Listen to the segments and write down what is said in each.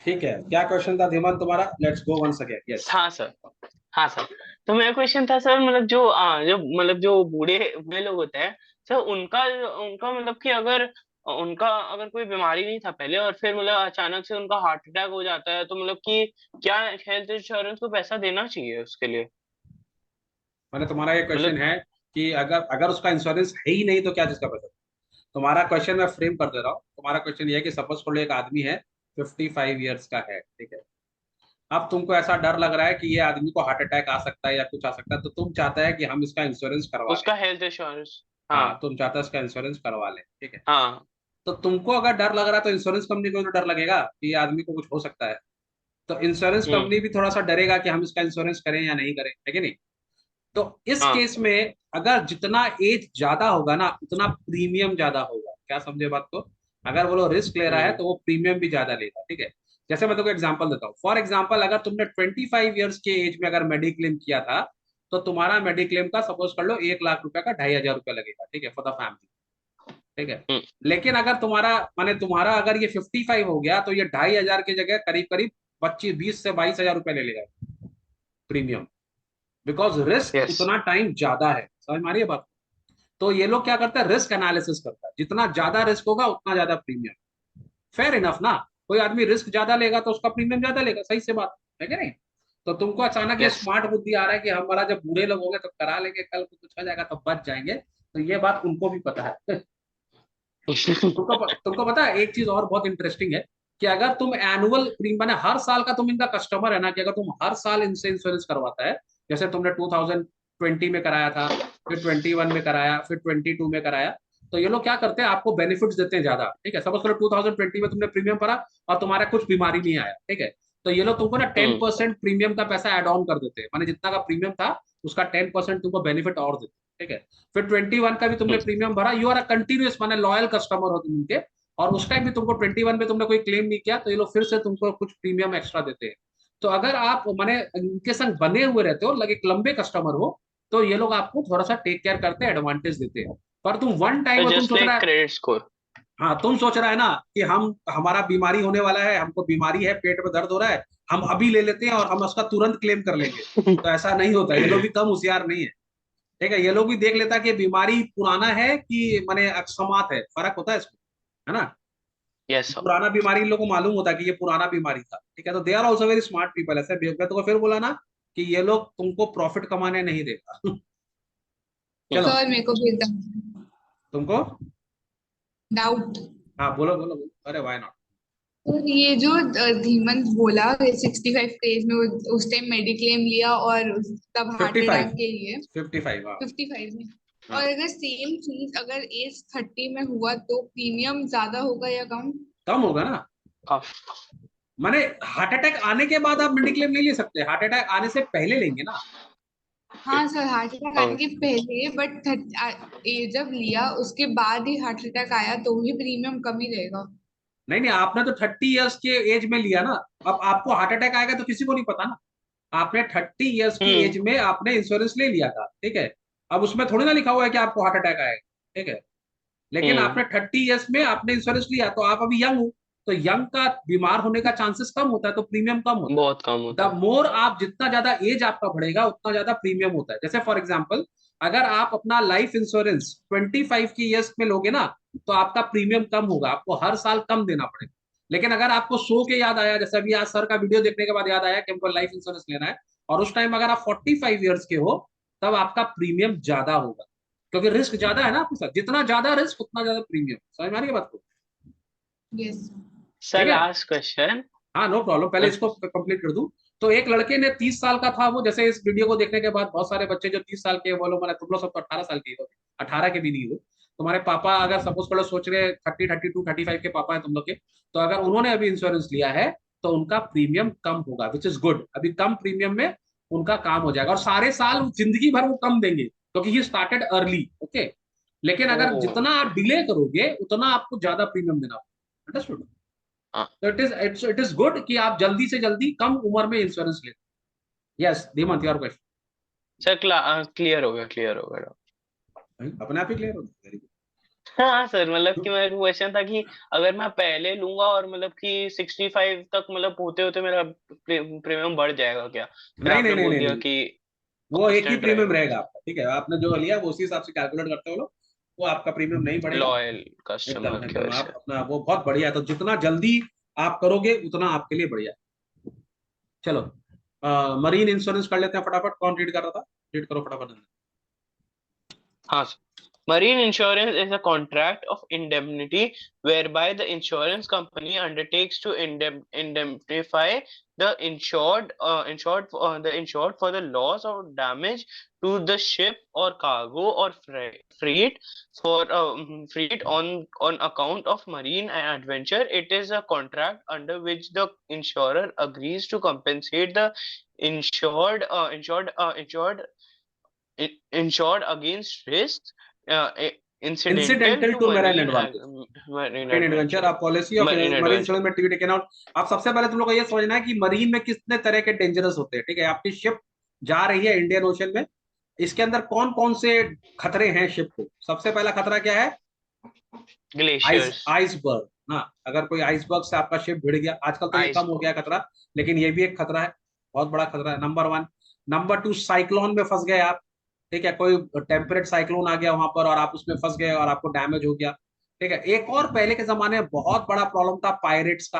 ठीक है, क्या क्वेश्चन था धीमान तुम्हारा? Let's go once again. Yes. हाँ सर। हाँ सर। तो मेरा क्वेश्चन था सर, मतलब जो जो मतलब जो बूढ़े बूढ़े लोग होते हैं सर, उनका उनका मतलब कि अगर उनका अगर कोई बीमारी नहीं था पहले और फिर मतलब अचानक से उनका हार्ट अटैक हो जाता है, तो मतलब कि क्या हेल्थ इंश्योरेंस को पैसा देना चाहिए उसके लिए? मैंने तुम्हारा ये क्वेश्चन मतलब। है कि अगर अगर उसका इंश्योरेंस है ही नहीं तो क्या चीज का पैसा? तुम्हारा क्वेश्चन मैं फ्रेम कर दे रहा हूँ। तुम्हारा क्वेश्चन ये है कि सपोज कोई एक आदमी है, 55 ईयर्स का है, ठीक है। अब तुमको ऐसा डर लग रहा है कि ये आदमी को हार्ट अटैक आ सकता है या कुछ आ सकता है, तो तुम चाहता है कि हम इसका इंश्योरेंस करवा लें। उसका हेल्थ इंश्योरेंस। हाँ। हाँ, तुम चाहते हो इसका इंश्योरेंस करवा लें, ठीक है। हाँ। तो तुमको अगर डर लग रहा है तो इंश्योरेंस कंपनी को तो डर लगेगा कि ये आदमी को कुछ हो सकता है। तो इंश्योरेंस हम्म। कंपनी भी थोड़ा सा डरेगा कि हम इसका इंश्योरेंस करें या नहीं करें, है कि नहीं? तो इस हाँ। केस में अगर जितना एज ज्यादा होगा ना उतना प्रीमियम ज्यादा होगा। क्या समझे बात को? अगर वो लोग रिस्क ले रहा है हम्म। तो वो प्रीमियम भी ज्यादा लेगा, ठीक है। जैसे मैं तुमको एग्जांपल देता हूँ। फॉर एग्जांपल, अगर तुमने 25 ईयर्स के एज में अगर मेडिक्लेम किया था, तो तुम्हारा मेडिक्लेम का सपोज कर लो 1 लाख रुपए का 2,500 रुपया लगेगा, ठीक है, फॉर द फैमिली, ठीक है। हम्म। लेकिन अगर तुम्हारा माने तुम्हारा अगर ये 55 हो गया तो ये 2,500 की जगह करीब करीब 20 से 22 हजार रुपया ले लेगा प्रीमियम। Because risk yes. उतना टाइम ज्यादा है। समझ मारिए बात। तो ये लोग क्या करते हैं, रिस्क एनालिसिस करता है, जितना ज्यादा रिस्क होगा उतना ज्यादा प्रीमियम। फेयर इनफ ना। कोई आदमी रिस्क ज्यादा लेगा तो उसका प्रीमियम ज्यादा लेगा, सही से बात है कि नहीं? तो तुमको अचानक ये यस। स्मार्ट बुद्धि आ रहा है कि हमारा जब बूढ़े लोग होंगे तो करा लेंगे, कल को कुछ हो जाएगा तो बच जाएंगे, तो ये बात उनको भी पता है। तुमको पता है एक चीज और बहुत इंटरेस्टिंग है कि अगर तुम एनुअल प्रीमियम मैंने हर साल का तुम इनका कस्टमर है ना, कि अगर तुम हर साल इनसे इंश्योरेंस करवाता है, जैसे तुमने 2020 में कराया था, फिर 21 में कराया, फिर 22 में कराया, तो ये लोग क्या करते हैं, आपको बेनिफिट्स देते हैं ज्यादा, ठीक है। सपोज करो 2020 में तुमने प्रीमियम भरा और तुम्हारा कुछ बीमारी नहीं आया, ठीक है। तो ये लोग तुमको ना टेन हम्म। परसेंट प्रीमियम का पैसा एड ऑन कर देते हैं, माने जितना का प्रीमियम था उसका 10% तुमको बेनिफिट और देते हैं, ठीक है। फिर 21 का भी तुमने हम्म। प्रीमियम भरा, यू आर अ कंटिन्यूस माने लॉयल कस्टमर हो तुम उनके, और उस टाइम भी तुमको 21 में तुमने कोई क्लेम नहीं किया तो ये लोग फिर से तुमको कुछ प्रीमियम एक्स्ट्रा देते हैं। तो अगर आप माने इनके संग बने हुए रहते हो, लगे एक लंबे कस्टमर हो, तो ये लोग आपको थोड़ा सा टेक केयर करते हैं, एडवांटेज देते हैं। पर तुम वन टाइम तो में तुम जस्ट सोच रहा लाइक है, क्रेडिट स्कोर। हाँ तुम सोच रहा है ना कि हम हमारा बीमारी होने वाला है, हमको बीमारी है, पेट में दर्द हो रहा है, हम अभी ले लेते हैं और हम उसका तुरंत क्लेम कर लेंगे। तो ऐसा नहीं होता, ये लोग भी कम होशियार नहीं है, ठीक है। ये लोग भी देख लेता कि बीमारी पुराना है कि माने अकस्मात है, फर्क होता है इसमें, है ना। Yes sir. पुराना बीमारी इन लोग को मालूम होता है कि ये पुराना बीमारी था, ठीक है। तो they are also very smart people. ऐसे मैं तो फिर बोला ना कि ये लोग तुमको प्रॉफिट कमाने नहीं देगा। चलो। सर मेरे को भी एकदम तुमको। डाउट। हाँ बोलो बोलो बोलो, अरे वाई नॉट। और ये जो धीमन बोला 65 के एज में वो उस टाइम मेडिक्लेम लिया और तब हार्ट 55। अटैक के लिए 55, हाँ। 55 में। और हाँ, अगर सेम चीज अगर एज 30 में हुआ तो प्रीमियम ज्यादा होगा या कम? कम होगा ना। माने हार्ट अटैक आने के बाद आप मेडिक्लेम नहीं ले सकते, हार्ट अटैक आने से पहले लेंगे ना। हाँ सर, हार्ट अटैक आने के पहले बट जब लिया उसके बाद ही हार्ट अटैक आया तो भी प्रीमियम कम ही रहेगा। नहीं नहीं, आपने तो 30 ईयर्स के एज में लिया ना। अब आपको हार्ट अटैक आएगा तो किसी को नहीं पता ना। आपने 30 ईयर्स की हम्म। एज में आपने इंश्योरेंस ले लिया था, ठीक है। अब उसमें थोड़ी ना लिखा हुआ है कि आपको हार्ट अटैक आएगा, ठीक है। लेकिन हम्म। आपने 30 ईयर्स में आपने इंश्योरेंस लिया तो आप अभी यंग हो, तो यंग का बीमार होने का चांसेस कम होता है, तो प्रीमियम कम होता है। बहुत कम होता द है। मोर आप जितना ज्यादा एज आपका बढ़ेगा उतना ज्यादा प्रीमियम होता है। जैसे फॉर एग्जाम्पल, अगर आप अपना लाइफ इंश्योरेंस 25 की ईयर्स में लोगे ना, तो आपका प्रीमियम कम होगा, आपको हर साल कम देना पड़ेगा। लेकिन अगर आपको सो के याद आया, जैसे अभी आज सर का वीडियो देखने के बाद याद आया कि हमको लाइफ इंश्योरेंस लेना है, और उस टाइम अगर आप 45 ईयर्स के हो, तब आपका प्रीमियम ज्यादा होगा, क्योंकि रिस्क ज्यादा है ना आपके साथ। जितना ज्यादा रिस्क उतना ज्यादा प्रीमियम। समझ में आ रही है बात को? यस। सर ठीक है। Last question. हाँ नो प्रॉब्लम, पहले इसको कंप्लीट कर दूं। तो एक लड़के ने 30 साल का था वो, जैसे इस वीडियो को देखने के बाद बहुत सारे बच्चे जो 30 साल के बोलो, मैंने तुम लोग सब तो 18 साल के हो, 18 के भी नहीं हो। तुम्हारे पापा अगर सपोज करो सोच रहे 30, 32, 35 के पापा है तुम लोग के, तो अगर उन्होंने अभी इंश्योरेंस लिया है तो उनका प्रीमियम कम होगा, विच इज गुड। अभी कम प्रीमियम में उनका काम हो जाएगा, और सारे साल जिंदगी भर वो कम देंगे क्योंकि ही स्टार्टेड अर्ली, ओके। लेकिन अगर ओ। जितना आप डिले करोगे उतना आपको ज्यादा प्रीमियम देना होगा। अंडरस्टूड? हाँ। तो इट इज गुड कि आप जल्दी से जल्दी कम उम्र में इंश्योरेंस लें। Yes Dhimant, your sir clear हो गया, क्लियर हो गया। क्वेश्चन अपने आप ही क्लियर हो, वेरी गुड। हाँ सर, मतलब कि मेरा क्वेश्चन था कि अगर मैं पहले लूंगा और मतलब कि 65 तक मतलब होते होते मेरा प्रीमियम बढ़ जाएगा क्या? फिर नहीं नहीं आपने नहीं बोल नहीं दिया नहीं, कि वो एक ही कांस्टेंट प्रीमियम रहेगा। रहेगा आपका, ठीक है, आपने जो लिया वो उसी हिसाब से कैलकुलेट करते हो लोग, वो आपका प्रीमियम नहीं बढ़ेगा। लॉयल एकदम कस्टमर की एकदम वजह आप से। अपना, वो बहुत बढ़िया है, तो जितना जल्दी आप करोगे उतना आपके लिए बढ़िया है। चलो, मरीन इंश्योरेंस कर लेते हैं फटाफट, कौन रीड कर रहा था, रीड करो फटाफट। हाँ, marine insurance is a contract of indemnity whereby the insurance company undertakes to indemnify the insured for the loss or damage to the ship or cargo or freight freight on account of marine adventure. It is a contract under which the insurer agrees to compensate the insured against risks incidental incidental to to marine advantage, marine marine adventure, adventure. आप policy of Marine marine adventure. Insurance में activity can out. आप सबसे पहले तुम लोग को ये समझना है कि मरीन में कितने तरह के डेंजरस होते हैं, ठीक है, आपकी शिप जा रही है इंडियन ओशन में, इसके अंदर कौन कौन से खतरे हैं शिप को। सबसे पहला खतरा क्या है, Glaciers. आइसबर्ग ना, अगर कोई आइसबर्ग से आपका शिप भिड़ गया, आजकल तो ये कम हो Iceberg. गया है खतरा, लेकिन ये भी एक खतरा है, बहुत बड़ा खतरा है, number one. Number two, cyclone में फंस गए आप, ठीक है, कोई टेम्परेट साइक्लोन आ गया वहां पर और आप उसमें फंस गए और आपको डैमेज हो गया, ठीक है। एक और पहले के जमाने में बहुत बड़ा प्रॉब्लम था पायरेट्स का,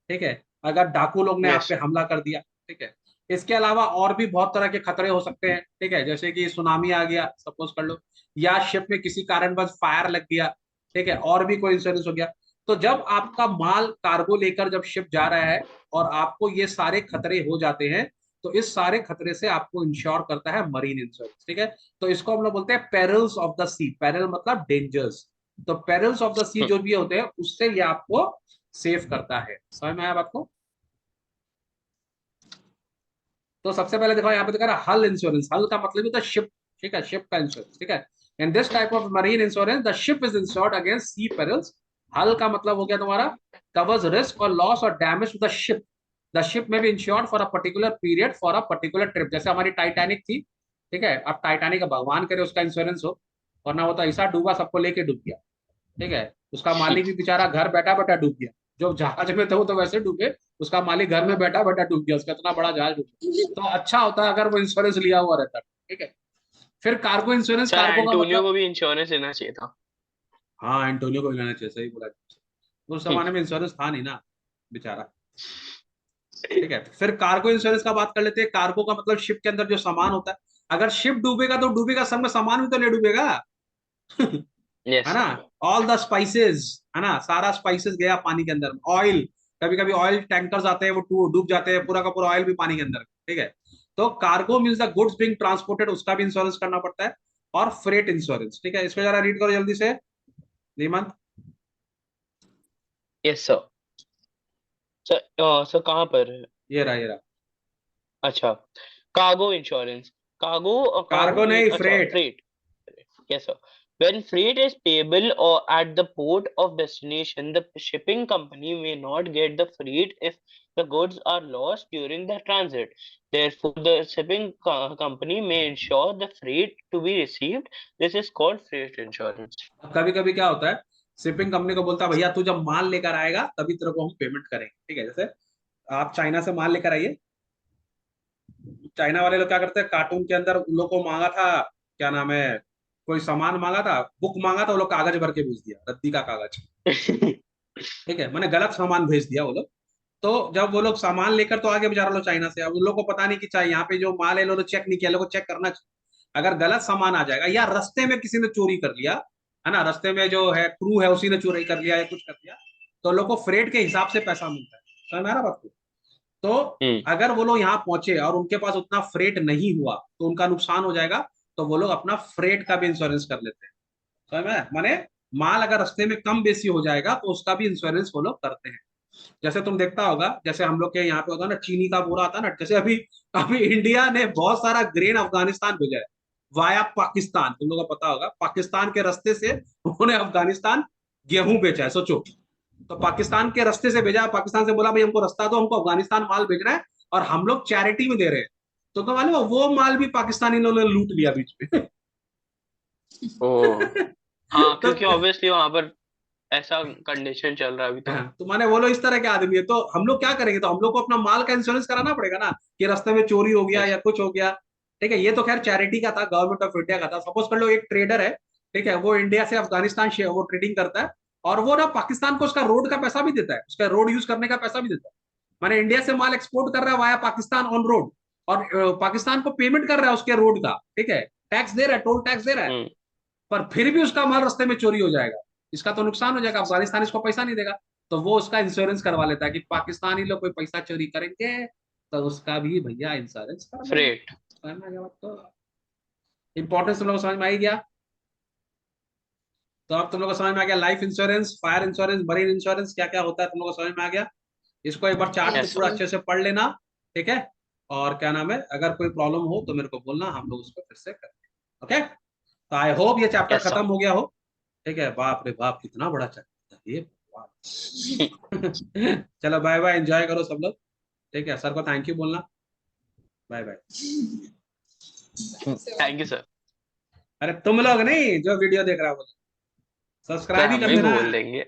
ठीक है, अगर डाकू लोग ने आप पे Yes. हमला कर दिया, ठीक है। इसके अलावा और भी बहुत तरह के खतरे हो सकते हैं, ठीक है, जैसे कि सुनामी आ गया सपोज कर लो, या शिप में किसी कारणवश फायर लग गया, ठीक है, और भी कोई इंश्योरेंस हो गया। तो जब आपका माल कार्गो लेकर जब शिप जा रहा है और आपको ये सारे खतरे हो जाते हैं, तो इस सारे खतरे से आपको इंश्योर करता है मरीन इंश्योरेंस, ठीक है। तो इसको हम लोग बोलते हैं perils of the sea, peril मतलब डेंजर्स, तो पेरिल्स ऑफ द सी जो भी होते हैं उससे ये आपको सेव करता है। समझ में आया बात को। तो सबसे पहले देखो यहाँ पे दिखा रहा हल इंश्योरेंस, हल का मतलब होता है शिप, ठीक है, शिप का इंश्योरेंस, ठीक है। In this type of marine insurance the ship is insured against sea perils. Hull का मतलब हो गया तुम्हारा कवर्स रिस्क और लॉस और damage to the ship, the ship में भी insured for a particular period for a particular trip, जैसे हमारी टाइटैनिक थी, ठीक है, अब टाइटैनिक का भगवान करे उसका इंश्योरेंस हो, वरना वो तो ऐसा डूबा सबको लेके डूब गया, ठीक है, उसका मालिक भी बेचारा घर बैठा बैठा डूब गया, जो जहाज में थे वो तो वैसे डूबे, उसका मालिक घर में बैठा बैठा डूब गया, उसका इतना बड़ा जहाज डूब गया। तो अच्छा होता है अगर वो इंश्योरेंस लिया हुआ रहता, ठीक है। फिर कार्गो इंश्योरेंस, सर कार्गो का एंटोनियो मतलब, को भी इंश्योरेंस लेना चाहिए था। हाँ एंटोनियो को भी लेना चाहिए, सही बोला, उस जमाने में इंश्योरेंस था नहीं ना बेचारा, ठीक है। फिर कार्गो इंश्योरेंस का बात कर लेते हैं। कार्गो का मतलब शिप के अंदर जो सामान होता है, अगर शिप डूबेगा तो डूबेगा, संग में सामान भी तो नहीं डूबेगा है यस ना, सर। ऑल द स्पाइसेस, है ना, सारा स्पाइसेस गया पानी के अंदर, ऑयल, कभी कभी ऑयल टैंकर्स आते हैं वो डूब जाते हैं, पूरा का पूरा ऑयल भी पानी के अंदर, ठीक है। तो cargo means the goods being transported, उसका भी इंश्योरेंस करना पड़ता है, और फ्रेट इंश्योरेंस, ठीक है। इसको जरा रीड करो जल्दी से नीमंत। Yes sir. सर कहाँ पर है? ये रहा। अच्छा, cargo insurance. Cargo cargo cargo mean नहीं, अच्छा freight. Freight. Yes, sir. When freight is payable or at the port of destination, the shipping company may not get the freight if the goods are lost during the transit. Therefore, the shipping company may insure the freight to be received. This is called freight insurance. कभी कभी क्या होता है, shipping company को बोलता है भैया तू जब माल लेकर आएगा तभी तेरे को हम पेमेंट करेंगे, ठीक है। जैसे आप चाइना से माल लेकर आइए, चाइना वाले लोग क्या करते हैं, कार्टून के अंदर उन लोग को मांगा था, क्या नाम है, कोई सामान मांगा था, बुक मांगा था, वो लोग कागज भर के भेज दिया, रद्दी का कागज, ठीक है, मैंने गलत सामान भेज दिया वो लोग। तो जब वो लोग सामान लेकर तो आगे बेचारा लोग चाइना से, अब उन लोग को पता नहीं कि चाहे यहाँ पे जो माल है लोग चेक नहीं किया, लोग को चेक करना चाहिए। अगर गलत सामान आ जाएगा या रास्ते में किसी ने चोरी कर लिया, है ना, रास्ते में जो है क्रू है उसी ने चोरी कर लिया या कुछ कर लिया, तो लोग को फ्रेट के हिसाब से पैसा मिलता है, समझ में आ रहा बात को। तो हम्म। अगर वो लोग यहाँ पहुंचे और उनके पास उतना फ्रेट नहीं हुआ तो उनका नुकसान हो जाएगा, तो वो लोग अपना फ्रेट का भी इंश्योरेंस कर लेते हैं, समझ में, माने माल अगर रास्ते में कम बेसी हो जाएगा तो उसका भी इंश्योरेंस वो लोग करते हैं। जैसे तुम देखता होगा, जैसे हम लोग के यहाँ पे होता है ना, चीनी का बोरा आता है ना, जैसे अभी अभी इंडिया ने बहुत सारा ग्रेन अफगानिस्तान भेजा है वाया पाकिस्तान, तुम लोगों को पता होगा, पाकिस्तान के रास्ते से उन्होंने अफगानिस्तान गेहूं बेचा है, सोचो। तो पाकिस्तान के रास्ते से भेजा, पाकिस्तान से बोला भाई हमको रास्ता दो, हमको अफगानिस्तान माल भेजना है और हम लोग चैरिटी में दे रहे हैं। तो मालूम है, वो माल भी पाकिस्तानी लोगों ने लूट लिया बीच में ओ। हाँ, तो क्योंकि ऑब्वियसली वहां पर ऐसा कंडीशन चल रहा है अभी तो। तो माने वो लोग इस तरह के आदमी है, तो हम लोग क्या करेंगे? तो हम लोग को अपना माल का इंश्योरेंस कराना पड़ेगा ना, कि रास्ते में चोरी हो गया यस। या कुछ हो गया। ठीक है, ये तो खैर चैरिटी का था, गवर्नमेंट ऑफ इंडिया का था। सपोज कर लो एक ट्रेडर है, ठीक है, वो इंडिया से अफगानिस्तान वो ट्रेडिंग करता है, और वो ना पाकिस्तान को उसका रोड का पैसा भी देता है, उसका रोड यूज करने का पैसा भी देता है। माने इंडिया से माल एक्सपोर्ट कर रहा है वाया पाकिस्तान ऑन रोड, और पाकिस्तान को पेमेंट कर रहा है उसके रोड का, ठीक है, टैक्स दे रहा है, टोल टैक्स दे रहा है, हम्म। पर फिर भी उसका माल रास्ते में चोरी हो जाएगा, इसका तो नुकसान हो जाएगा, अफगानिस्तान इसको पैसा नहीं देगा। तो वो उसका इंश्योरेंस करवा लेता है कि पाकिस्तानी लोग कोई पैसा चोरी करेंगे तो उसका भी भैया इंश्योरेंस कर देंगे। फ्रेट। समझ में आ गया बात? तो इंपॉर्टेंस तुम लोग को समझ में आ ही गया। तो अब तुम लोग को समझ में आ गया life insurance, fire insurance, marine insurance क्या क्या होता है, तुम लोग को समझ में आ गया। इसको एक बार चार्ट को यस यस पूरा सर। सर। अच्छे से पढ़ लेना, ठीक है। और क्या नाम है, अगर कोई प्रॉब्लम हो तो मेरे को बोलना, हम लोग उसको फिर से करेंगे। ओके, तो आई होप ये चैप्टर यस खत्म सर। हो गया हो। ठीक है, बाप रे बाप कितना बड़ा चैप्टर था ये, भगवान। चलो बाय बाय, एंजॉय करो सब लोग। ठीक है, सर को थैंक यू बोलना। Bye bye. Thank you sir. अरे तुम लोग नहीं, जो वीडियो देख रहा हो, सर सब्सक्राइब ही हम कर भी देना। बोल देंगे।